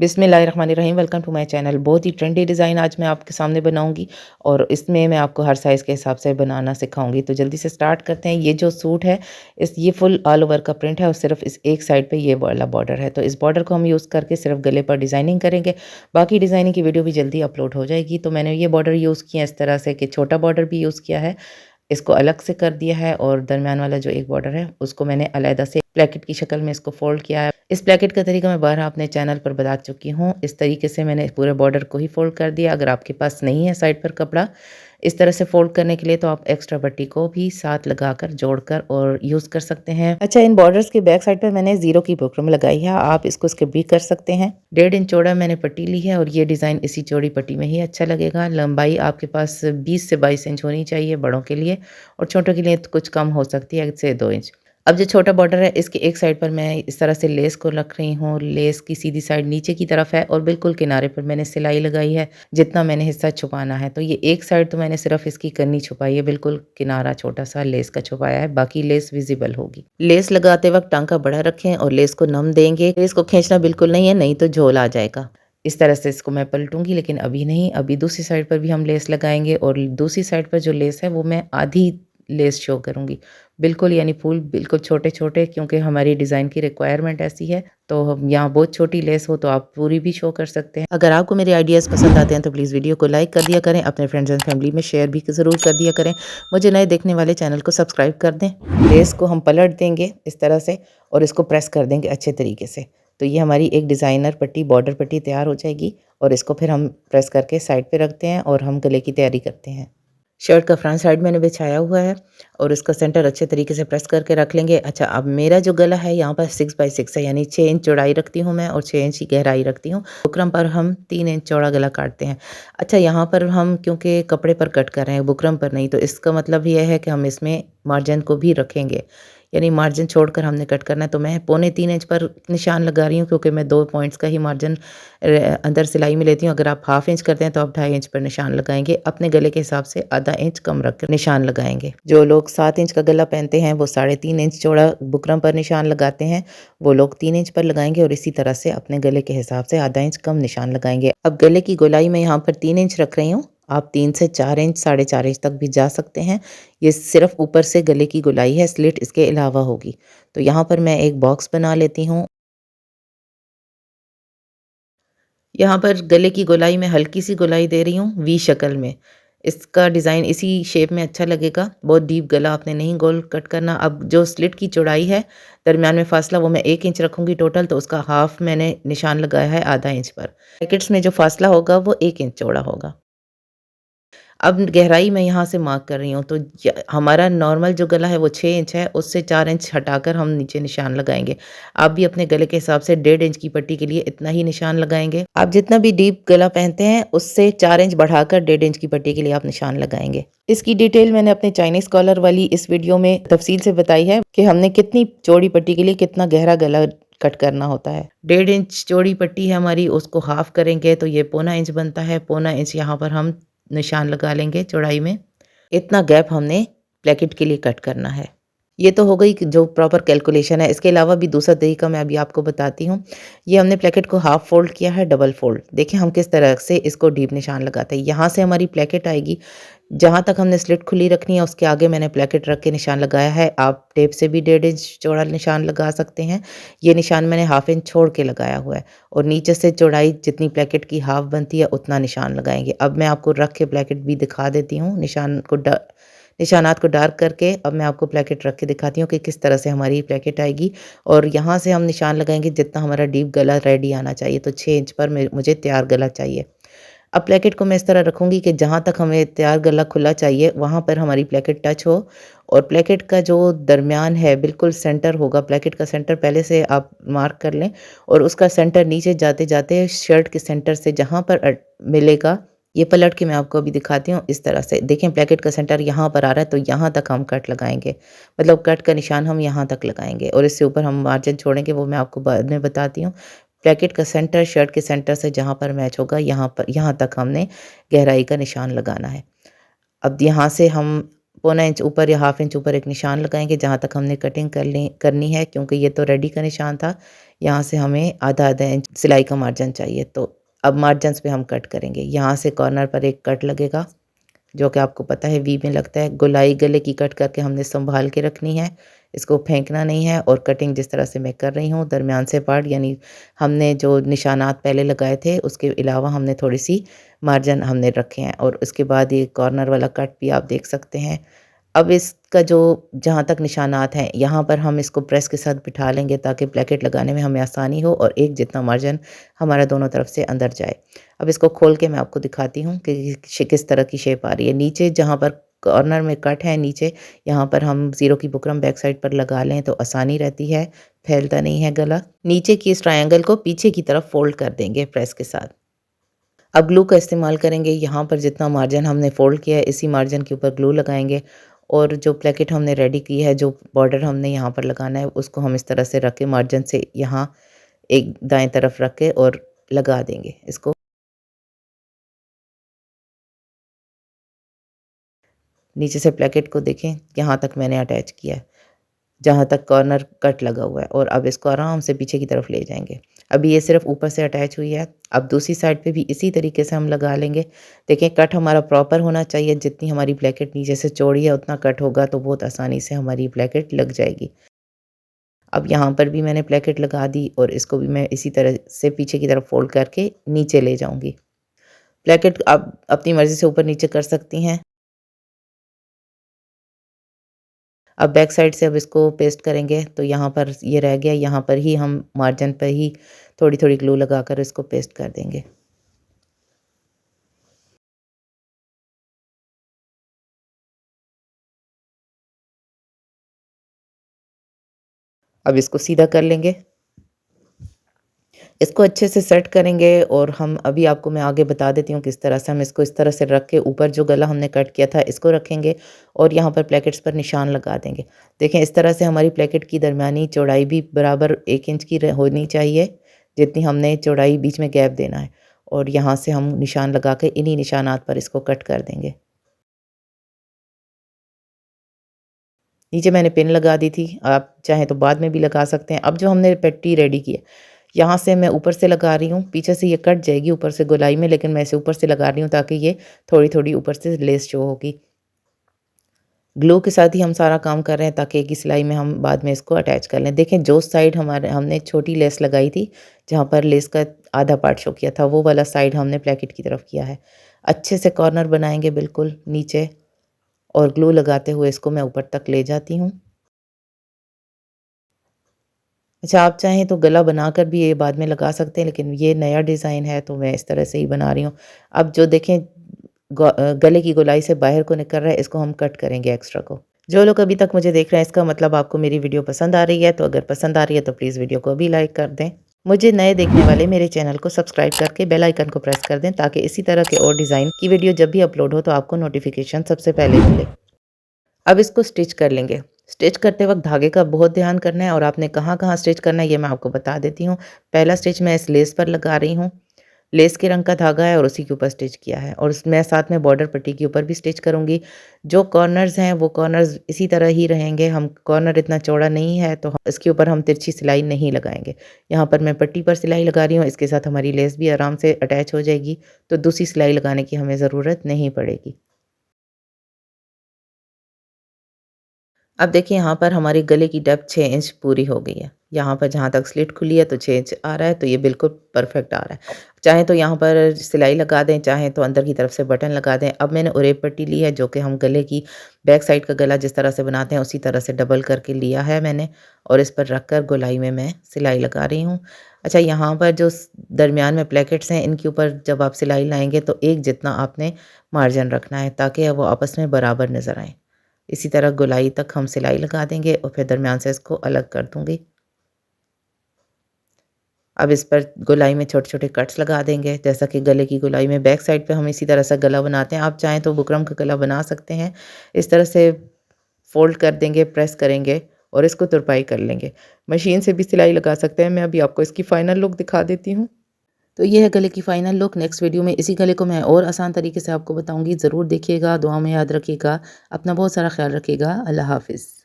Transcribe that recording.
बिस्मिल्लाहिर्रहमानिर्रहीम। Welcome to my channel. बहुत ही ट्रेंडी डिज़ाइन आज मैं आपके सामने बनाऊंगी और इसमें मैं आपको हर साइज़ के हिसाब से बनाना सिखाऊंगी। तो जल्दी से स्टार्ट करते हैं। ये जो सूट है ये फुल ऑल ओवर का प्रिंट है और सिर्फ इस एक साइड पे ये वाला बॉर्डर है। तो इस बॉर्डर को हम यूज़ करके सिर्फ गले पर डिज़ाइनिंग करेंगे। बाकी डिज़ाइनिंग की वीडियो भी जल्दी अपलोड हो जाएगी। तो मैंने ये बॉर्डर यूज़ किया इस तरह से कि छोटा बॉर्डर भी यूज़ किया है, इसको अलग से कर दिया है और दरमियान वाला जो एक बॉर्डर है उसको मैंने अलहदा से प्लेकेट की शक्ल में इसको फोल्ड किया है। इस प्लेकेट का तरीका मैं बारहा अपने चैनल पर बता चुकी हूँ। इस तरीके से मैंने पूरे बॉर्डर को ही फोल्ड कर दिया। अगर आपके पास नहीं है साइड पर कपड़ा इस तरह से फोल्ड करने के लिए तो आप एक्स्ट्रा पट्टी को भी साथ लगाकर जोड़कर और यूज़ कर सकते हैं। अच्छा, इन बॉर्डर्स के बैक साइड पर मैंने ज़ीरो की बुकरम लगाई है, आप इसको स्किप भी कर सकते हैं। 1.5 इंच चौड़ा मैंने पट्टी ली है और ये डिज़ाइन इसी चौड़ी पट्टी में ही अच्छा लगेगा। लंबाई आपके पास 20 से 22 इंच होनी चाहिए बड़ों के लिए और छोटों के लिए तो कुछ कम हो सकती है, 1 से 2 इंच। अब जो छोटा बॉर्डर है इसके एक साइड पर मैं इस तरह से लेस को रख रही हूँ। लेस की सीधी साइड नीचे की तरफ है और बिल्कुल किनारे पर मैंने सिलाई लगाई है जितना मैंने हिस्सा छुपाना है। तो ये एक साइड तो मैंने सिर्फ इसकी करनी छुपाई है, बिल्कुल किनारा छोटा सा लेस का छुपाया है, बाकी लेस विजिबल होगी। लेस लगाते वक्त टांका बड़ा रखें और लेस को नम देंगे। लेस को खींचना बिल्कुल नहीं है, नहीं तो झोल आ जाएगा। इस तरह से इसको मैं पलटूंगी, लेकिन अभी नहीं, अभी दूसरी साइड पर भी हम लेस लगाएंगे और दूसरी साइड पर जो लेस है वो मैं आधी लेस शो करूंगी बिल्कुल, यानी फूल बिल्कुल छोटे छोटे, क्योंकि हमारी डिज़ाइन की रिक्वायरमेंट ऐसी है। तो हम यहाँ बहुत छोटी लेस हो तो आप पूरी भी शो कर सकते हैं। अगर आपको मेरे आइडियाज़ पसंद आते हैं तो प्लीज़ वीडियो को लाइक कर दिया करें, अपने फ्रेंड्स एंड फैमिली में शेयर भी ज़रूर कर दिया करें। मुझे नए देखने वाले चैनल को सब्सक्राइब कर दें। लेस को हम पलट देंगे इस तरह से और इसको प्रेस कर देंगे अच्छे तरीके से। तो ये हमारी एक डिज़ाइनर पट्टी, बॉर्डर पट्टी तैयार हो जाएगी और इसको फिर हम प्रेस करके साइड पे रखते हैं और हम गले की तैयारी करते हैं। शर्ट का फ्रंट साइड मैंने बिछाया हुआ है और इसका सेंटर अच्छे तरीके से प्रेस करके रख लेंगे। अच्छा, अब मेरा जो गला है यहाँ पर 6 बाई 6 है, यानी 6 इंच चौड़ाई रखती हूँ मैं और 6 इंच की गहराई रखती हूँ। बुकरम पर हम 3 इंच चौड़ा गला काटते हैं। अच्छा, यहाँ पर हम क्योंकि कपड़े पर कट कर रहे हैं, बुकरम पर नहीं, तो इसका मतलब यह है कि हम इसमें मार्जिन को भी रखेंगे, यानी मार्जिन छोड़कर हमने कट करना है। तो मैं 2.25 इंच पर निशान लगा रही हूँ क्योंकि मैं 2 पॉइंट्स का ही मार्जिन अंदर सिलाई में लेती हूँ। अगर आप हाफ इंच करते हैं तो आप 2.5 इंच पर निशान लगाएंगे। अपने गले के हिसाब से आधा इंच कम रख कर निशान लगाएंगे। जो लोग 7 इंच का गला पहनते हैं वो 3.5 इंच चौड़ा बुकरम पर निशान लगाते हैं, वो लोग 3 इंच पर लगाएंगे और इसी तरह से अपने गले के हिसाब से आधा इंच कम निशान लगाएंगे। अब गले की गोलाई मैं यहाँ पर 3 इंच रख रही हूँ, आप 3 से 4 इंच, 4.5 इंच तक भी जा सकते हैं। ये सिर्फ ऊपर से गले की गोलाई है, स्लिट इसके अलावा होगी। तो यहाँ पर मैं एक बॉक्स बना लेती हूँ। यहाँ पर गले की गोलाई में हल्की सी गोलाई दे रही हूँ वी शक्ल में। इसका डिज़ाइन इसी शेप में अच्छा लगेगा। बहुत डीप गला आपने नहीं गोल कट करना। अब जो स्लिट की चौड़ाई है, दरमियान में फासला, वो मैं 1 इंच रखूँगी टोटल, तो उसका हाफ मैंने निशान लगाया है आधा इंच पर। पॉकेट्स में जो फासला होगा वो 1 इंच चौड़ा होगा। अब गहराई मैं यहाँ से मार्क कर रही हूँ, तो हमारा नॉर्मल जो गला है वो 6 इंच है, उससे 4 इंच हटाकर हम नीचे निशान लगाएंगे। आप भी अपने गले के हिसाब से 1.5 इंच की पट्टी के लिए इतना ही निशान लगाएंगे। आप जितना भी डीप गला पहनते हैं उससे 4 इंच बढ़ाकर 1.5 इंच की पट्टी के लिए आप निशान लगाएंगे। इसकी डिटेल मैंने अपने चाइनीज़ कॉलर वाली इस वीडियो में तफसील से बताई है कि हमने कितनी चौड़ी पट्टी के लिए कितना गहरा गला कट करना होता है। 1.5 इंच चौड़ी पट्टी है हमारी, उसको हाफ करेंगे तो ये 0.25 इंच बनता है। 0.25 इंच यहाँ पर हम निशान लगा लेंगे चौड़ाई में। इतना गैप हमने प्लेकेट के लिए कट करना है। ये तो हो गई कि जो प्रॉपर कैलकुलेशन है। इसके अलावा भी दूसरा तरीका मैं अभी आपको बताती हूँ। ये हमने प्लेकेट को हाफ फोल्ड किया है, डबल फोल्ड। देखिए हम किस तरह से इसको डीप निशान लगाते हैं। यहाँ से हमारी प्लेकेट आएगी, जहाँ तक हमने स्लिट खुली रखनी है उसके आगे मैंने प्लेकेट रख के निशान लगाया है। आप टेप से भी 1.5 इंच चौड़ा निशान लगा सकते हैं। ये निशान मैंने हाफ इंच छोड़ के लगाया हुआ है और नीचे से चौड़ाई जितनी प्लेकेट की हाफ बनती है उतना निशान लगाएंगे। अब मैं आपको रख के प्लेकेट भी दिखा देती हूँ, निशानात को डार्क करके। अब मैं आपको प्लेकेट रख के दिखाती हूँ कि किस तरह से हमारी प्लेकेट आएगी और यहाँ से हम निशान लगाएंगे जितना हमारा डीप गला रेडी आना चाहिए। तो 6 इंच पर मुझे तैयार गला चाहिए। अब प्लेकेट को मैं इस तरह रखूँगी कि जहाँ तक हमें तैयार गला खुला चाहिए वहाँ पर हमारी प्लेकेट टच हो और प्लेकेट का जो दरमियान है बिल्कुल सेंटर होगा। प्लेकेट का सेंटर पहले से आप मार्क कर लें और उसका सेंटर नीचे जाते जाते शर्ट के सेंटर से जहाँ पर मिलेगा, ये पलट के मैं आपको अभी दिखाती हूँ। इस तरह से देखें, प्लेकेट का सेंटर यहाँ पर आ रहा है तो यहाँ तक हम कट लगाएंगे, मतलब कट का निशान हम यहाँ तक लगाएंगे और इससे ऊपर हम मार्जिन छोड़ेंगे, वो मैं आपको बाद में बताती हूँ। प्लेकेट का सेंटर शर्ट के सेंटर से जहाँ पर मैच होगा यहाँ तक हमने गहराई का निशान लगाना है। अब यहाँ से हम पौना इंच ऊपर या हाफ इंच ऊपर एक निशान लगाएंगे जहाँ तक हमने कटिंग करनी है, क्योंकि ये तो रेडी का निशान था। यहाँ से हमें आधा आधा इंच सिलाई का मार्जिन चाहिए। तो अब मार्जिन पे हम कट करेंगे। यहाँ से कॉर्नर पर एक कट लगेगा जो कि आपको पता है वी में लगता है। गोलाई गले की कट करके हमने संभाल के रखनी है, इसको फेंकना नहीं है। और कटिंग जिस तरह से मैं कर रही हूँ, दरमियान से पार्ट यानी हमने जो निशानात पहले लगाए थे उसके अलावा हमने थोड़ी सी मार्जिन हमने रखे हैं। और उसके बाद ये कॉर्नर वाला कट भी आप देख सकते हैं। अब इसका जो जहाँ तक निशानात हैं यहाँ पर हम इसको प्रेस के साथ बिठा लेंगे ताकि ब्रैकेट लगाने में हमें आसानी हो और एक जितना मार्जिन हमारा दोनों तरफ से अंदर जाए। अब इसको खोल के मैं आपको दिखाती हूँ कि किस तरह की शेप आ रही है। नीचे जहाँ पर कॉर्नर में कट है नीचे, यहाँ पर हम ज़ीरो की बुकरम बैक साइड पर लगा लें तो आसानी रहती है, फैलता नहीं है गला। नीचे की इस ट्रायंगल को पीछे की तरफ फोल्ड कर देंगे प्रेस के साथ। अब ग्लू का इस्तेमाल करेंगे। यहाँ पर जितना मार्जिन हमने फ़ोल्ड किया है इसी मार्जिन के ऊपर ग्लू लगाएंगे। और जो प्लेकेट हमने रेडी की है, जो बॉर्डर हमने यहाँ पर लगाना है, उसको हम इस तरह से रख के मार्जिन से यहाँ एक दाएं तरफ रख के और लगा देंगे इसको। नीचे से प्लेकेट को देखें, यहाँ तक मैंने अटैच किया है जहाँ तक कॉर्नर कट लगा हुआ है। और अब इसको आराम से पीछे की तरफ ले जाएंगे। अभी ये सिर्फ ऊपर से अटैच हुई है। अब दूसरी साइड पे भी इसी तरीके से हम लगा लेंगे। देखें कट हमारा प्रॉपर होना चाहिए। जितनी हमारी ब्लैकेट नीचे से चौड़ी है उतना कट होगा तो बहुत आसानी से हमारी ब्लैकेट लग जाएगी। अब यहाँ पर भी मैंने ब्लैकेट लगा दी और इसको भी मैं इसी तरह से पीछे की तरफ फोल्ड करके नीचे ले जाऊँगी। ब्लैकेट आप अपनी मर्ज़ी से ऊपर नीचे कर सकती हैं। अब बैक साइड से अब इसको पेस्ट करेंगे तो यहाँ पर ये रह गया, यहाँ पर ही हम मार्जिन पर ही थोड़ी-थोड़ी ग्लू लगाकर इसको पेस्ट कर देंगे। अब इसको सीधा कर लेंगे। इसको अच्छे से सेट करेंगे और हम अभी आपको मैं आगे बता देती हूँ किस तरह से हम इसको इस तरह से रख के ऊपर जो गला हमने कट किया था इसको रखेंगे और यहाँ पर प्लेकेट्स पर निशान लगा देंगे। देखें इस तरह से हमारी प्लेकेट की दरमियानी चौड़ाई भी बराबर 1 इंच की होनी चाहिए, जितनी हमने चौड़ाई बीच में गैप देना है। और यहाँ से हम निशान लगा के इन्हीं निशानात पर इसको कट कर देंगे। नीचे मैंने पिन लगा दी थी, आप चाहें तो बाद में भी लगा सकते हैं। अब जो हमने पट्टी रेडी की है, यहाँ से मैं ऊपर से लगा रही हूँ। पीछे से ये कट जाएगी ऊपर से गोलाई में, लेकिन मैं इसे ऊपर से लगा रही हूँ ताकि ये थोड़ी-थोड़ी ऊपर से लेस शो होगी। ग्लू के साथ ही हम सारा काम कर रहे हैं ताकि एक ही सिलाई में हम बाद में इसको अटैच कर लें। देखें जो साइड हमारे हमने छोटी लेस लगाई थी, जहाँ पर लेस का आधा पार्ट शो किया था, वो वाला साइड हमने प्लेकेट की तरफ किया है। अच्छे से कॉर्नर बनाएँगे बिल्कुल नीचे और ग्लू लगाते हुए इसको मैं ऊपर तक ले जाती हूँ। अच्छा, आप चाहें तो गला बनाकर भी ये बाद में लगा सकते हैं, लेकिन ये नया डिज़ाइन है तो मैं इस तरह से ही बना रही हूँ। अब जो देखें गले की गोलाई से बाहर को निकल रहा है, इसको हम कट करेंगे एक्स्ट्रा को। जो लोग अभी तक मुझे देख रहे हैं इसका मतलब आपको मेरी वीडियो पसंद आ रही है, तो अगर पसंद आ रही है तो प्लीज़ वीडियो को भी लाइक कर दें। मुझे नए देखने वाले मेरे चैनल को सब्सक्राइब करके बेल आइकन को प्रेस कर दें ताकि इसी तरह के और डिज़ाइन की वीडियो जब भी अपलोड हो तो आपको नोटिफिकेशन सबसे पहले मिले। अब इसको स्टिच कर लेंगे। स्टिच करते वक़्त धागे का बहुत ध्यान करना है और आपने कहाँ-कहाँ स्टिच करना है ये मैं आपको बता देती हूँ। पहला स्टिच मैं इस लेस पर लगा रही हूँ। लेस के रंग का धागा है और उसी के ऊपर स्टिच किया है और मैं साथ में बॉर्डर पट्टी के ऊपर भी स्टिच करूँगी। जो कॉर्नर्स हैं वो कॉर्नर्स इसी तरह ही रहेंगे। हम कॉर्नर इतना चौड़ा नहीं है तो इसके ऊपर हम तिरछी सिलाई नहीं लगाएँगे। यहाँ पर मैं पट्टी पर सिलाई लगा रही हूँ, इसके साथ हमारी लेस भी आराम से अटैच हो जाएगी, तो दूसरी सिलाई लगाने की हमें ज़रूरत नहीं पड़ेगी। अब देखिए यहाँ पर हमारे गले की डेप्थ 6 इंच पूरी हो गई है। यहाँ पर जहाँ तक स्लिट खुली है तो 6 इंच आ रहा है, तो ये बिल्कुल परफेक्ट आ रहा है। चाहे तो यहाँ पर सिलाई लगा दें, चाहे तो अंदर की तरफ से बटन लगा दें। अब मैंने उरेब पट्टी ली है जो कि हम गले की बैक साइड का गला जिस तरह से बनाते हैं उसी तरह से डबल करके लिया है मैंने और इस पर रख कर गोलाई में मैं सिलाई लगा रही हूँ। अच्छा, यहाँ पर जो दरमियान में प्लेकेट्स हैं इनके ऊपर जब आप सिलाई लाएँगे तो एक जितना आपने मार्जिन रखना है ताकि वो आपस में बराबर नज़र आएँ। इसी तरह गोलाई तक हम सिलाई लगा देंगे और फिर दरमियान से इसको अलग कर दूँगी। अब इस पर गोलाई में छोटे-छोटे कट्स लगा देंगे, जैसा कि गले की गोलाई में बैक साइड पे हम इसी तरह से गला बनाते हैं। आप चाहें तो बुकरम का गला बना सकते हैं। इस तरह से फ़ोल्ड कर देंगे, प्रेस करेंगे और इसको तुरपाई कर लेंगे। मशीन से भी सिलाई लगा सकते हैं। मैं अभी आपको इसकी फ़ाइनल लुक दिखा देती हूँ। तो ये है गले की फ़ाइनल लुक। नेक्स्ट वीडियो में इसी गले को मैं और आसान तरीके से आपको बताऊँगी। ज़रूर देखिएगा, दुआ में याद रखिएगा। अपना बहुत सारा ख़्याल रखिएगा। अल्लाह हाफ़िज़।